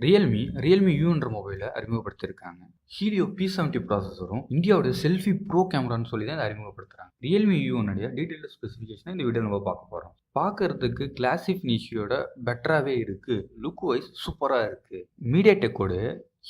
Realme U1 மொபைலை அறிமுகப்படுத்தியிருக்காங்க. Helio P70 ப்ராசஸரும் இந்தியாவோட selfie bro கேமரான்னு சொல்லி தான் இதை அறிமுகப்படுத்துறாங்க. Realme U1 டீடைல்டு ஸ்பெசிஃபிகேஷனை இந்த வீடியோ நம்ம பார்க்க போகிறோம். பார்க்கறதுக்கு கிளாசிக் ஃபினிஷியோட பெட்டராகவே இருக்கு. லுக் வைஸ் சூப்பராக இருக்கு. மீடியாடெக்கோட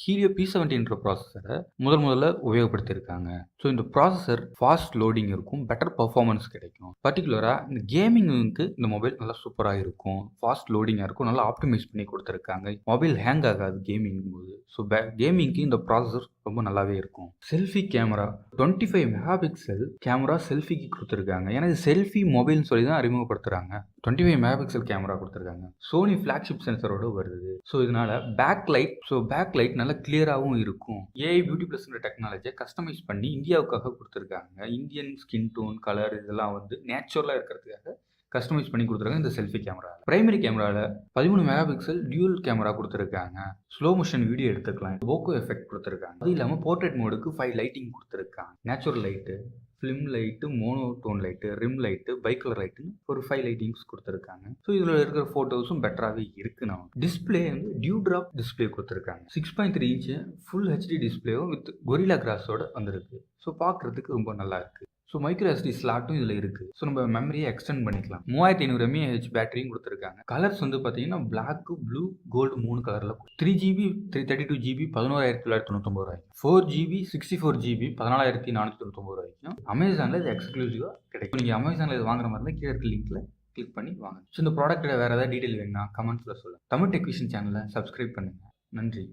Helio P70 ப்ராசஸரை முதல்ல உபயோகப்படுத்தியிருக்காங்க. ஸோ இந்த ப்ராசஸர் ஃபாஸ்ட் லோடிங் இருக்கும், பெட்டர் பர்ஃபார்மன்ஸ் கிடைக்கும். பர்டிகுலராக இந்த கேமிங்க்கு இந்த மொபைல் நல்லா சூப்பராக இருக்கும், ஃபாஸ்ட் லோடிங்காக இருக்கும், நல்லா ஆப்டிமைஸ் பண்ணி கொடுத்துருக்காங்க. மொபைல் ஹேங் ஆகாது கேமிங் போது. ஸோ கேமிங்க்கு இந்த ப்ராசஸர் ரொம்ப நல்லாவே இருக்கும். Selfie camera 25 mega pixel camera செல்ஃபிக்கு கொடுத்துருக்காங்க. ஏன்னா இது செல்ஃபி மொபைல்னு சொல்லி தான் அறிமுகப்படுத்துறாங்க. 25 மெகா பிக்சல் கேமரா கொடுத்துருக்காங்க. சோனி ஃபிளாக்ஷிப் சென்சரோட வருது. ஸோ இதனால பேக் லைட் நல்லா கிளியராகவும் இருக்கும். ஏஐ பியூட்டி பிளஸ்ன்ற டெக்னாலஜியை கஸ்டமைஸ் பண்ணி இந்தியாவுக்காக கொடுத்துருக்காங்க. இந்தியன் ஸ்கின் டோன், கலர் இதெல்லாம் வந்து நேச்சுரலாக இருக்கிறதுக்காக கஸ்டமைஸ் பண்ணி கொடுத்துருக்காங்க. இந்த செல்ஃபி கேமரா பிரைமரி கேமராவில் 13 மெகா பிக்சல் டியூல் கேமரா கொடுத்துருக்காங்க. ஸ்லோ மோஷன் வீடியோ எடுத்துக்கலாம். போக்கோ எஃபெக்ட் கொடுத்துருக்காங்க. அது இல்லாமல் போர்ட்ரேட் மோடுக்கு 5 லைட்டிங் கொடுத்துருக்காங்க. Natural light, film light, monotone light, rim light, bicolour லைட்டுன்னு ஒரு 5 லைட்டிங்ஸ் கொடுத்துருக்காங்க. ஸோ இதில் இருக்கிற ஃபோட்டோஸும் பெட்டராகவே இருக்கு. நமக்கு டிஸ்பிளே வந்து டியூ ட்ராப் டிஸ்பிளே கொடுத்துருக்காங்க. 6.3 இன்ச்சு ஃபுல் ஹெச்டி டிஸ்பிளேவும் வித் கொரில்லா கிளாஸோட வந்திருக்கு. ஸோ பார்க்குறதுக்கு ரொம்ப நல்லா இருக்கு. ஸோ மைக்ரோ எஸ்டி ஸ்லாட்டும் இதில் இருக்குது. ஸோ நம்ம மெமரியை எக்ஸ்டெண்ட் பண்ணிக்கலாம். 3500 mAh பேட்டரியும் கொடுத்துருக்காங்க. கலர்ஸ் வந்து பார்த்தீங்கன்னா பிளாக், ப்ளூ, கோல்டு 3 கலரில் 3GB 332GB 11,999 ரூபாய்க்கும், 4GB 64GB 14,499 ரூபாய்க்கும் அமேசானில் இது எக்ஸ்க்ளூசிவாக கிடைக்கும். நீங்கள் அமேசானில் இது வாங்குற மாதிரி இருந்தால் கீழே இருக்க லிங்க்கில் கிளிக் பண்ணி வாங்க. ஸோ இந்த ப்ராடக்ட்டோட வேறு ஏதாவது டீட்டெயில் வேணும்னா கமெண்ட்ஸில் சொல்லுங்கள். தமிழ் டெக்விஷன் சேனலை சப்ஸ்கிரைப் பண்ணுங்கள். நன்றி.